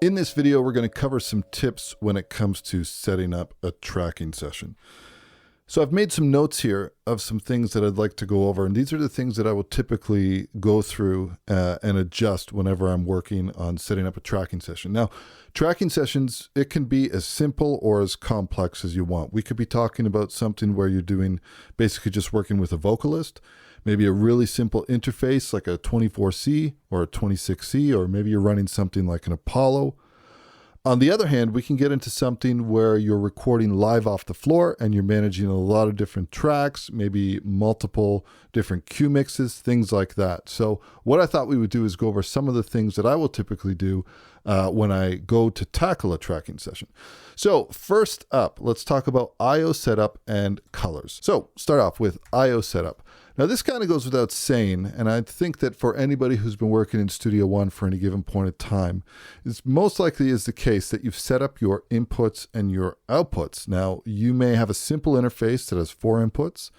In this video, we're going to cover some tips when it comes to setting up a tracking session. So I've made some notes here of some things that I'd like to go over, and these are the things that I will typically go through and adjust whenever I'm working on setting up a tracking session. Now, tracking sessions, it can be as simple or as complex as you want. We could be talking about something where you're doing basically just working with a vocalist, maybe a really simple interface like a 24C or a 26C, or maybe you're running something like an Apollo. On the other hand, we can get into something where you're recording live off the floor and you're managing a lot of different tracks, maybe multiple different cue mixes, things like that. So what I thought we would do is go over some of the things that I will typically do when I go to tackle a tracking session. So first up, let's talk about I/O setup and colors. So start off with I/O setup. Now this kind of goes without saying, and I think that for anybody who's been working in Studio One for any given point of time, it's most likely is the case that you've set up your inputs and your outputs. Now you may have a simple interface that has 4 inputs,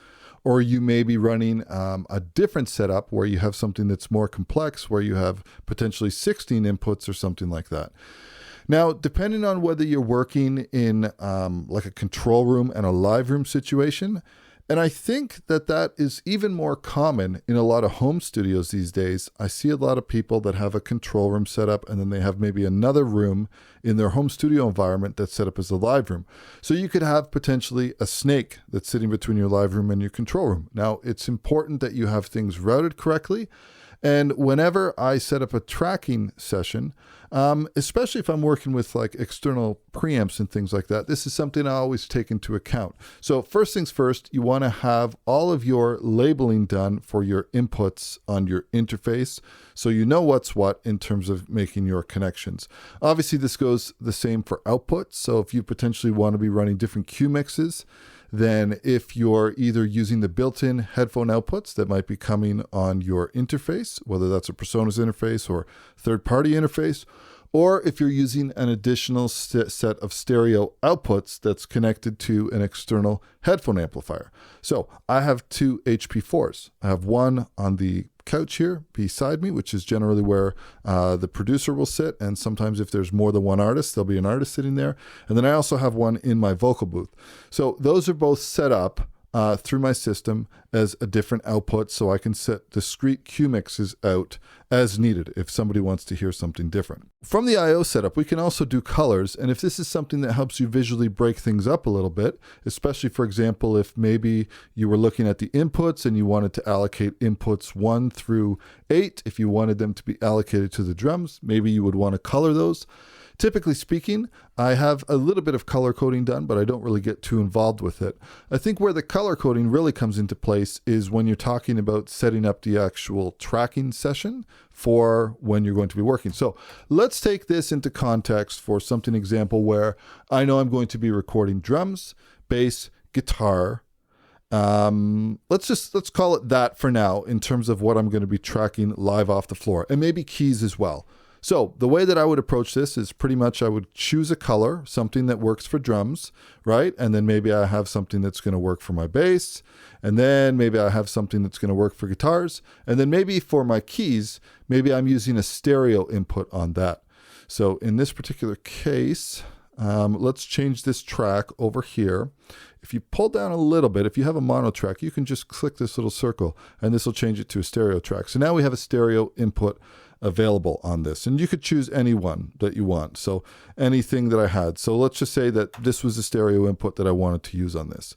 or you may be running a different setup where you have something that's more complex, where you have potentially 16 inputs or something like that. Now, depending on whether you're working in like a control room and a live room situation, and I think that that is even more common in a lot of home studios these days. I see a lot of people that have a control room set up, and then they have maybe another room in their home studio environment that's set up as a live room. So you could have potentially a snake that's sitting between your live room and your control room. Now, it's important that you have things routed correctly. And whenever I set up a tracking session, especially if I'm working with like external preamps and things like that, this is something I always take into account. So first things first, you want to have all of your labeling done for your inputs on your interface, so you know what's what in terms of making your connections. Obviously, this goes the same for outputs. So if you potentially want to be running different cue mixes, then if you're either using the built-in headphone outputs that might be coming on your interface, whether that's a PreSonus interface or third-party interface, or if you're using an additional set of stereo outputs that's connected to an external headphone amplifier. So I have 2 HP4s. I have one on the couch here beside me, which is generally where the producer will sit, and sometimes if there's more than one artist, there'll be an artist sitting there. And then I also have one in my vocal booth. So those are both set up through my system as a different output, so I can set discrete cue mixes out as needed if somebody wants to hear something different. From the I/O setup, we can also do colors, and if this is something that helps you visually break things up a little bit, especially for example, if maybe you were looking at the inputs and you wanted to allocate inputs 1 through 8, if you wanted them to be allocated to the drums, maybe you would want to color those. Typically speaking, I have a little bit of color coding done, but I don't really get too involved with it. I think where the color coding really comes into place is when you're talking about setting up the actual tracking session for when you're going to be working. So let's take this into context for something example where I know I'm going to be recording drums, bass, guitar. Let's call it that for now in terms of what I'm going to be tracking live off the floor, and maybe keys as well. So the way that I would approach this is pretty much I would choose a color, something that works for drums, right? And then maybe I have something that's going to work for my bass. And then maybe I have something that's going to work for guitars. And then maybe for my keys, maybe I'm using a stereo input on that. So in this particular case, let's change this track over here. If you pull down a little bit, if you have a mono track, you can just click this little circle and this will change it to a stereo track. So now we have a stereo input available on this, and you could choose any one that you want. So anything that I had. So let's just say that this was the stereo input that I wanted to use on this.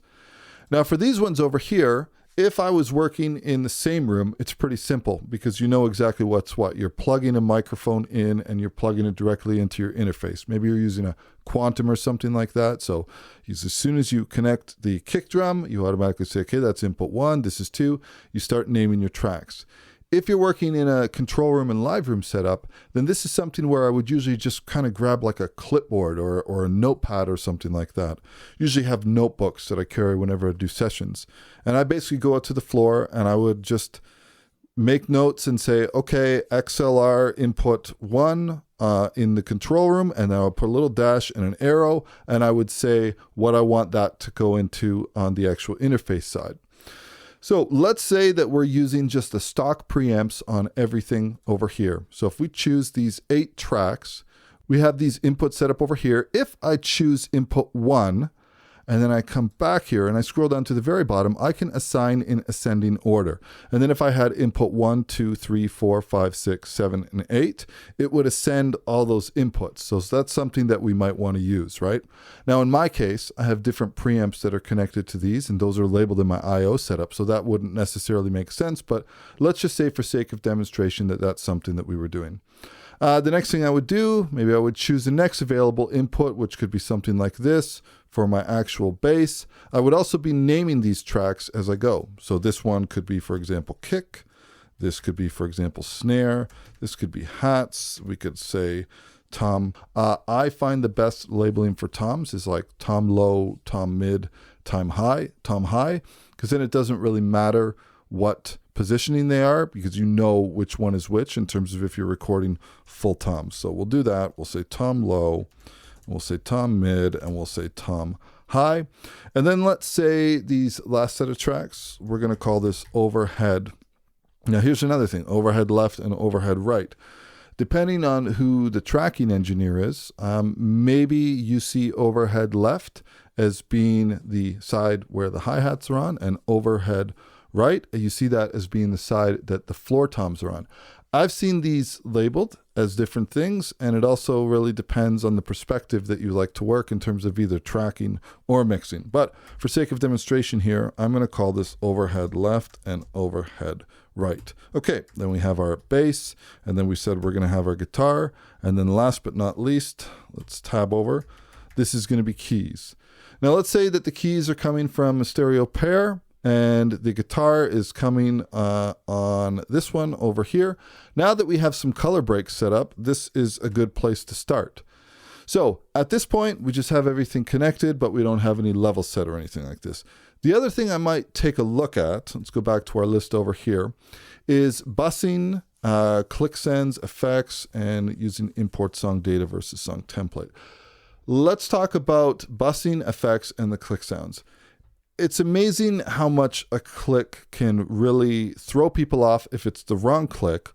Now for these ones over here, if I was working in the same room, it's pretty simple because you know exactly what's what. You're plugging a microphone in and you're plugging it directly into your interface. Maybe you're using a Quantum or something like that. So as soon as you connect the kick drum, you automatically say, okay, that's input 1, this is 2. You start naming your tracks. If you're working in a control room and live room setup, then this is something where I would usually just kind of grab like a clipboard or a notepad or something like that. Usually have notebooks that I carry whenever I do sessions. And I basically go out to the floor and I would just make notes and say, okay, XLR input 1 in the control room, and then I'll put a little dash and an arrow, and I would say what I want that to go into on the actual interface side. So let's say that we're using just the stock preamps on everything over here. So if we choose these 8 tracks, we have these inputs set up over here. If I choose input 1, and then I come back here and I scroll down to the very bottom, I can assign in ascending order. And then if I had input 1, 2, 3, 4, 5, 6, 7, and 8, it would ascend all those inputs. So that's something that we might want to use, right? Now in my case, I have different preamps that are connected to these, and those are labeled in my I/O setup. So that wouldn't necessarily make sense, but let's just say for sake of demonstration that that's something that we were doing. The next thing I would do, maybe I would choose the next available input, which could be something like this for my actual bass. I would also be naming these tracks as I go. So this one could be, for example, kick. This could be, for example, snare. This could be hats. We could say tom. I find the best labeling for toms is like tom low, tom mid, tom high, because then it doesn't really matter what positioning they are, because you know which one is which in terms of if you're recording full toms. So we'll do that. We'll say tom low, we'll say tom mid, and we'll say tom high. And then let's say these last set of tracks, we're going to call this overhead. Now here's another thing, overhead left and overhead right. Depending on who the tracking engineer is, maybe you see overhead left as being the side where the hi-hats are on, and overhead right, you see that as being the side that the floor toms are on. I've seen these labeled as different things, and it also really depends on the perspective that you like to work in terms of either tracking or mixing. But for sake of demonstration here, I'm going to call this overhead left and overhead right. Okay, then we have our bass, and then we said we're going to have our guitar, and then last but not least, let's tab over. This is going to be keys. Now let's say that the keys are coming from a stereo pair, and the guitar is coming on this one over here. Now that we have some color breaks set up, this is a good place to start. So at this point, we just have everything connected, but we don't have any level set or anything like this. The other thing I might take a look at, let's go back to our list over here, is busing, click sends, effects, and using import song data versus song template. Let's talk about busing, effects, and the click sounds. It's amazing how much a click can really throw people off if it's the wrong click,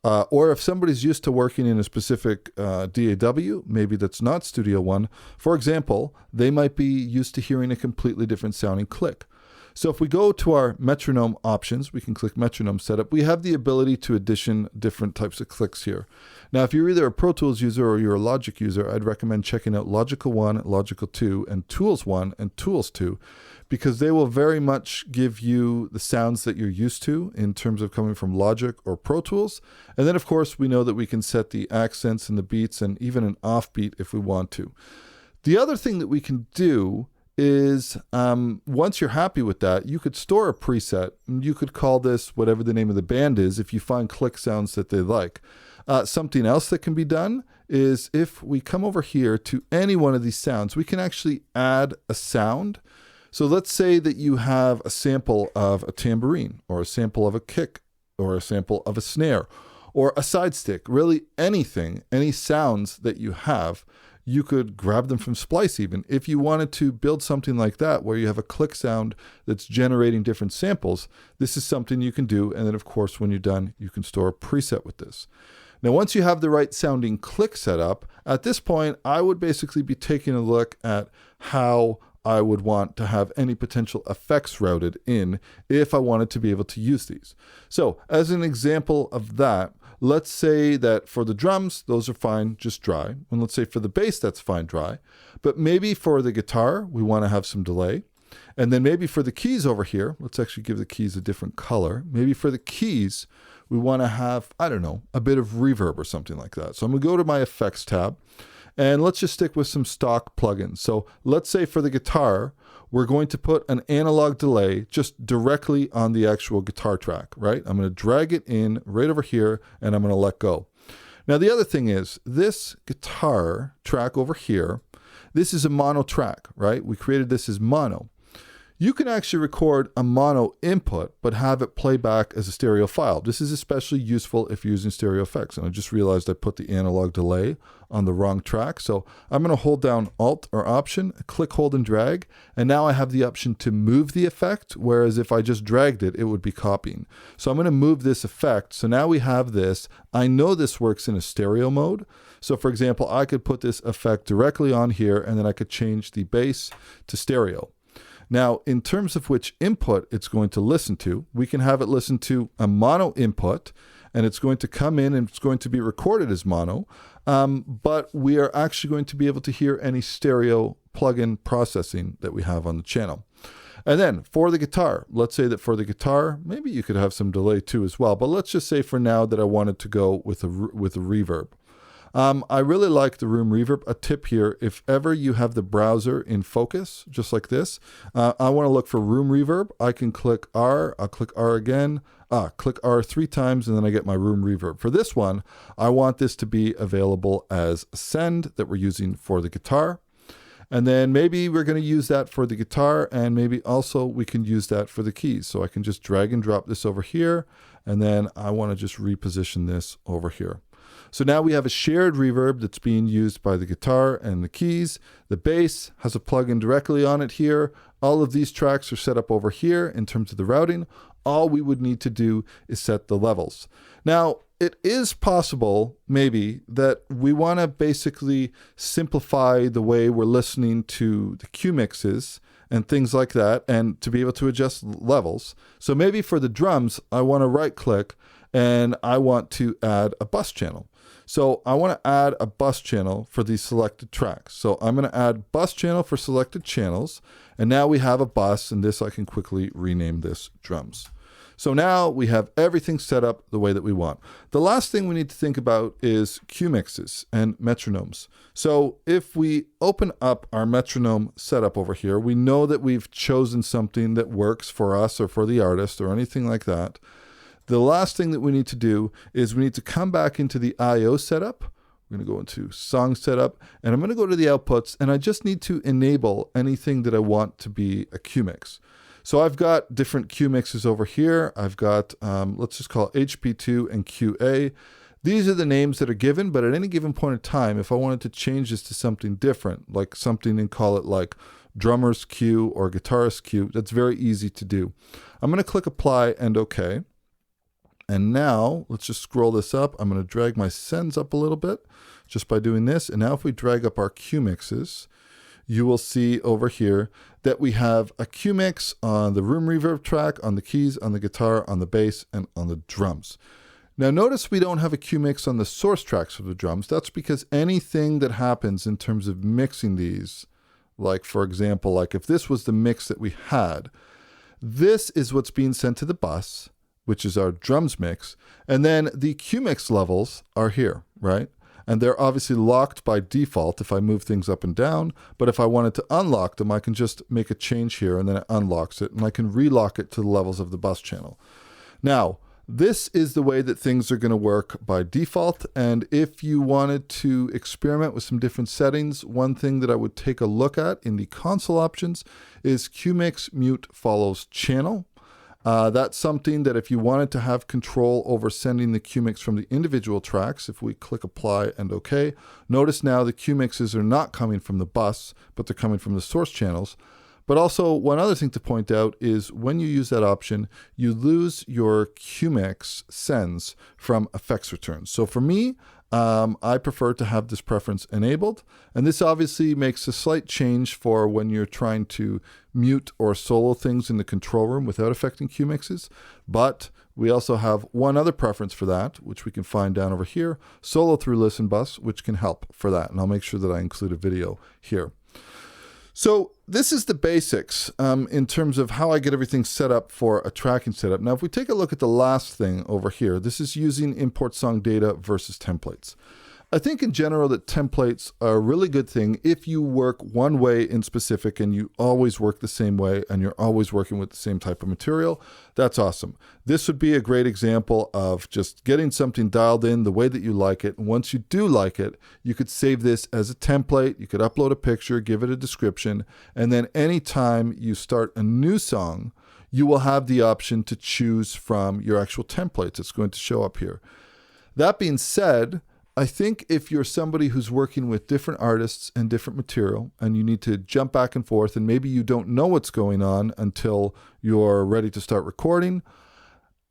or if somebody's used to working in a specific DAW, maybe that's not Studio One. For example, they might be used to hearing a completely different sounding click. So if we go to our metronome options, we can click metronome setup. We have the ability to addition different types of clicks here. Now, if you're either a Pro Tools user or you're a Logic user, I'd recommend checking out Logical 1, Logical 2, and Tools 1 and Tools 2, because they will very much give you the sounds that you're used to in terms of coming from Logic or Pro Tools. And then, of course, we know that we can set the accents and the beats and even an offbeat if we want to. The other thing that we can do is once you're happy with that, you could store a preset. You could call this whatever the name of the band is if you find click sounds that they like. Something else that can be done is if we come over here to any one of these sounds, we can actually add a sound. So let's say that you have a sample of a tambourine, or a sample of a kick, or a sample of a snare, or a side stick, really anything, any sounds that you have. You could grab them from Splice even. If you wanted to build something like that where you have a click sound that's generating different samples, this is something you can do. And then, of course, when you're done, you can store a preset with this. Now, once you have the right sounding click set up, at this point, I would basically be taking a look at how I would want to have any potential effects routed in if I wanted to be able to use these. So as an example of that, let's say that for the drums, those are fine, just dry. And let's say for the bass, that's fine, dry. But maybe for the guitar, we want to have some delay. And then maybe for the keys over here, let's actually give the keys a different color. Maybe for the keys, we want to have, I don't know, a bit of reverb or something like that. So I'm going to go to my effects tab. And let's just stick with some stock plugins. So let's say for the guitar, we're going to put an analog delay just directly on the actual guitar track, right? I'm going to drag it in right over here, and I'm going to let go. Now, the other thing is this guitar track over here, this is a mono track, right? We created this as mono. You can actually record a mono input, but have it play back as a stereo file. This is especially useful if you're using stereo effects. And I just realized I put the analog delay on the wrong track. So I'm going to hold down Alt or Option, click, hold, and drag. And now I have the option to move the effect, whereas if I just dragged it, it would be copying. So I'm going to move this effect. So now we have this. I know this works in a stereo mode. So for example, I could put this effect directly on here, and then I could change the bass to stereo. Now, in terms of which input it's going to listen to, we can have it listen to a mono input, and it's going to come in and it's going to be recorded as mono, but we are actually going to be able to hear any stereo plug-in processing that we have on the channel. And then for the guitar, let's say that for the guitar, maybe you could have some delay too as well, but let's just say for now that I wanted to go with a reverb. I really like the room reverb. A tip here, if ever you have the browser in focus, just like this, I want to look for room reverb. I can click R, I'll click R again, click R 3 times, and then I get my room reverb. For this one, I want this to be available as send that we're using for the guitar. And then maybe we're going to use that for the guitar, and maybe also we can use that for the keys. So I can just drag and drop this over here, and then I want to just reposition this over here. So now we have a shared reverb that's being used by the guitar and the keys. The bass has a plugin directly on it here. All of these tracks are set up over here in terms of the routing. All we would need to do is set the levels. Now, it is possible, maybe, that we want to basically simplify the way we're listening to the cue mixes and things like that, and to be able to adjust levels. So maybe for the drums, I want to right-click, and I want to add a bus channel. So I want to add a bus channel for these selected tracks. So I'm going to add bus channel for selected channels, and now we have a bus, and this I can quickly rename this drums. So now we have everything set up the way that we want. The last thing we need to think about is cue mixes and metronomes. So if we open up our metronome setup over here, we know that we've chosen something that works for us or for the artist or anything like that. The last thing that we need to do is we need to come back into the I/O setup. We're going to go into song setup, and I'm going to go to the outputs, and I just need to enable anything that I want to be a cue mix. So I've got different cue mixes over here. I've got, let's just call it HP2 and QA. These are the names that are given, but at any given point in time, if I wanted to change this to something different, like something and call it like drummer's cue or guitarist cue, that's very easy to do. I'm going to click apply and OK. And now let's just scroll this up. I'm going to drag my sends up a little bit just by doing this. And now if we drag up our cue mixes, you will see over here that we have a cue mix on the room reverb track, on the keys, on the guitar, on the bass, and on the drums. Now notice we don't have a cue mix on the source tracks of the drums. That's because anything that happens in terms of mixing these, like for example, like if this was the mix that we had, this is what's being sent to the bus, which is our drums mix, and then the cue mix levels are here, right? And they're obviously locked by default if I move things up and down, but if I wanted to unlock them, I can just make a change here and then it unlocks it, and I can relock it to the levels of the bus channel. Now, this is the way that things are going to work by default, and if you wanted to experiment with some different settings, one thing that I would take a look at in the console options is cue mix mute follows channel. That's something that if you wanted to have control over sending the cue mix from the individual tracks, if we click apply and OK, notice now the cue mixes are not coming from the bus, but they're coming from the source channels. But also one other thing to point out is when you use that option, you lose your cue mix sends from effects returns. So for me, I prefer to have this preference enabled, and this obviously makes a slight change for when you're trying to mute or solo things in the control room without affecting cue mixes. But we also have one other preference for that, which we can find down over here, solo through listen bus, which can help for that. And I'll make sure that I include a video here. So this is the basics in terms of how I get everything set up for a tracking setup. Now, if we take a look at the last thing over here, this is using import song data versus templates. I think in general that templates are a really good thing if you work one way in specific and you always work the same way and you're always working with the same type of material. That's awesome. This would be a great example of just getting something dialed in the way that you like it. And once you do like it, you could save this as a template. You could upload a picture, give it a description, and then anytime you start a new song, you will have the option to choose from your actual templates. It's going to show up here. That being said, I think if you're somebody who's working with different artists and different material and you need to jump back and forth and maybe you don't know what's going on until you're ready to start recording,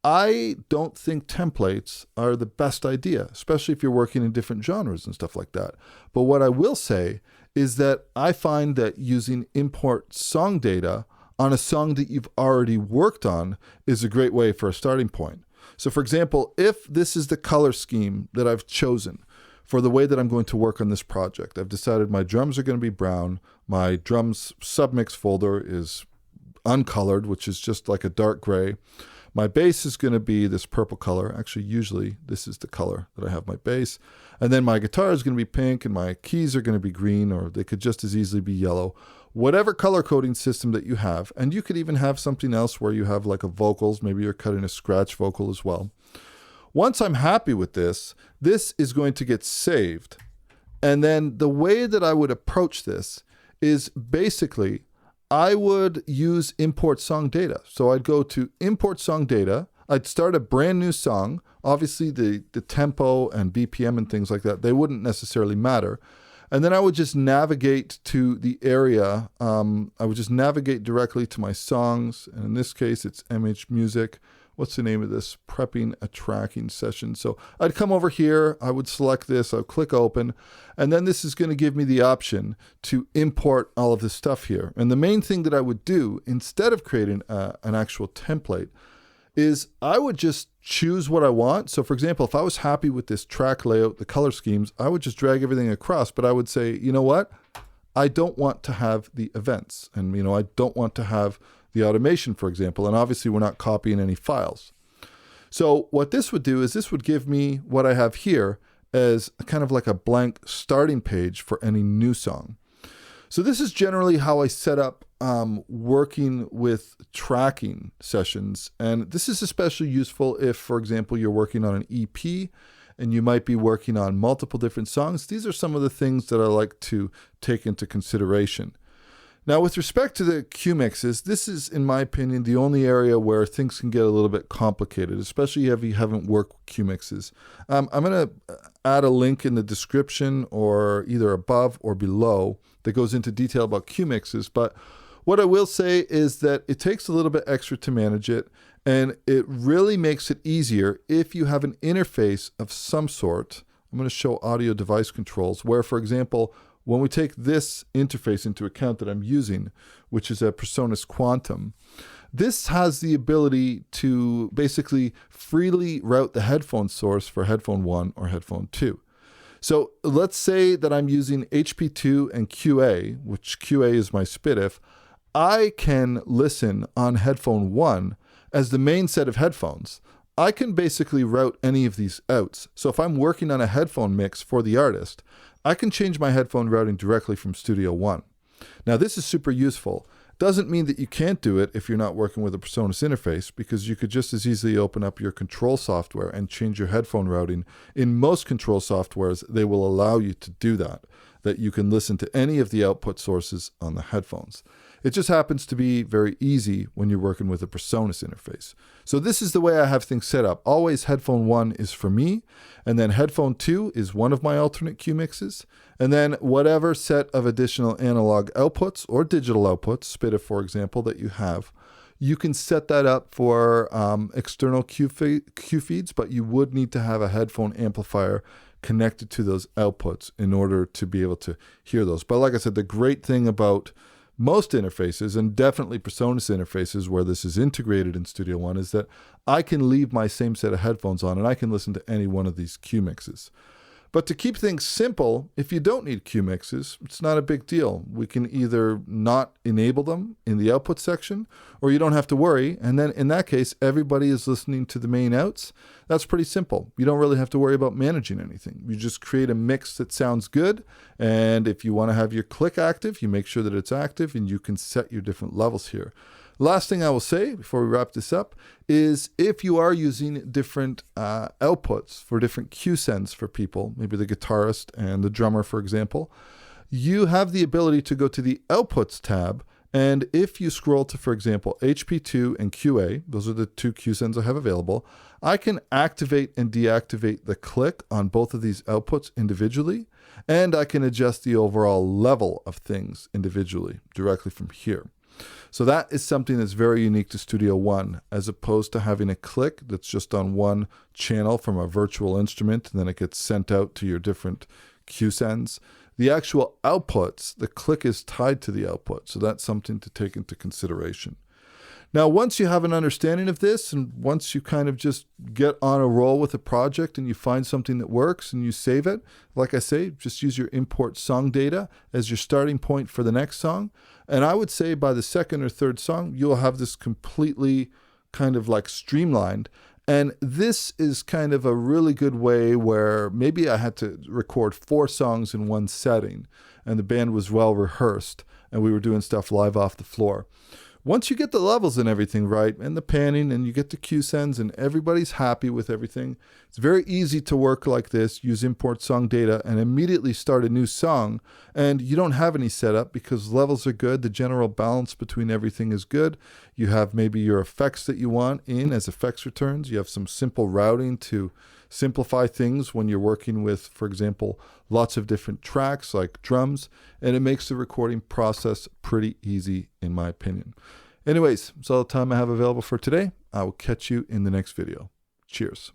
I don't think templates are the best idea, especially if you're working in different genres and stuff like that. But what I will say is that I find that using import song data on a song that you've already worked on is a great way for a starting point. So for example, if this is the color scheme that I've chosen for the way that I'm going to work on this project, I've decided my drums are going to be brown, my drums submix folder is uncolored, which is just like a dark gray. My bass is going to be this purple color. Actually, usually this is the color that I have my bass. And then my guitar is going to be pink and my keys are going to be green, or they could just as easily be yellow. Whatever color coding system that you have, and you could even have something else where you have like a vocals, maybe you're cutting a scratch vocal as well. Once I'm happy with this, this is going to get saved. And then the way that I would approach this is basically I would use import song data. So I'd go to import song data. I'd start a brand new song. Obviously the tempo and BPM and things like that, they wouldn't necessarily matter. And then I would just navigate to the area. I would just navigate directly to my songs. And in this case, it's MH Music. What's the name of this? Prepping a tracking session. So I'd come over here, I would select this, I'll click open, and then this is going to give me the option to import all of this stuff here. And the main thing that I would do, instead of creating an actual template, is I would just choose what I want. So for example, if I was happy with this track layout, the color schemes, I would just drag everything across, but I would say, you know what? I don't want to have the events, and I don't want to have the automation, for example, and obviously we're not copying any files. So what this would do is this would give me what I have here as kind of like a blank starting page for any new song. So this is generally how I set up working with tracking sessions. And this is especially useful if, for example, you're working on an EP and you might be working on multiple different songs. These are some of the things that I like to take into consideration. Now, with respect to the cue mixes, this is, in my opinion, the only area where things can get a little bit complicated, especially if you haven't worked with cue mixes. I'm going to add a link in the description or either above or below that goes into detail about cue mixes. But what I will say is that it takes a little bit extra to manage it, and it really makes it easier if you have an interface of some sort. I'm going to show audio device controls where, for example, when we take this interface into account that I'm using, which is a PreSonus Quantum, this has the ability to basically freely route the headphone source for headphone 1 or headphone 2. So let's say that I'm using HP2 and QA, which QA is my SPDIF. I can listen on headphone 1 as the main set of headphones. I can basically route any of these outs. So if I'm working on a headphone mix for the artist, I can change my headphone routing directly from Studio One. Now this is super useful. Doesn't mean that you can't do it if you're not working with a PreSonus interface, because you could just as easily open up your control software and change your headphone routing. In most control softwares, they will allow you to do that you can listen to any of the output sources on the headphones. It just happens to be very easy when you're working with a PreSonus interface. So this is the way I have things set up. Always headphone 1 is for me, and then headphone 2 is one of my alternate cue mixes, and then whatever set of additional analog outputs or digital outputs, SPDIF for example, that you have, you can set that up for external cue feeds, but you would need to have a headphone amplifier connected to those outputs in order to be able to hear those. But like I said, the great thing about most interfaces, and definitely PreSonus interfaces where this is integrated in Studio One, is that I can leave my same set of headphones on and I can listen to any one of these cue mixes. But to keep things simple, if you don't need cue mixes, it's not a big deal. We can either not enable them in the output section, or you don't have to worry. And then in that case, everybody is listening to the main outs. That's pretty simple. You don't really have to worry about managing anything. You just create a mix that sounds good. And if you want to have your click active, you make sure that it's active, and you can set your different levels here. Last thing I will say before we wrap this up is if you are using different outputs for different cue sends for people, maybe the guitarist and the drummer, for example, you have the ability to go to the Outputs tab. And if you scroll to, for example, HP2 and QA, those are the two cue sends I have available, I can activate and deactivate the click on both of these outputs individually, and I can adjust the overall level of things individually directly from here. So that is something that's very unique to Studio One, as opposed to having a click that's just on one channel from a virtual instrument, and then it gets sent out to your different cue sends. The actual outputs, the click is tied to the output. So that's something to take into consideration. Now, once you have an understanding of this, and once you kind of just get on a roll with a project and you find something that works and you save it, like I say, just use your import song data as your starting point for the next song. And I would say by the second or third song, you'll have this completely kind of like streamlined. And this is kind of a really good way where maybe I had to record 4 songs in one setting and the band was well rehearsed and we were doing stuff live off the floor. Once you get the levels and everything right, and the panning, and you get the cue sends, and everybody's happy with everything, it's very easy to work like this, use import song data, and immediately start a new song. And you don't have any setup because levels are good. The general balance between everything is good. You have maybe your effects that you want in as effects returns. You have some simple routing to simplify things when you're working with, for example, lots of different tracks like drums, and it makes the recording process pretty easy, in my opinion. Anyways, that's all the time I have available for today. I will catch you in the next video. Cheers.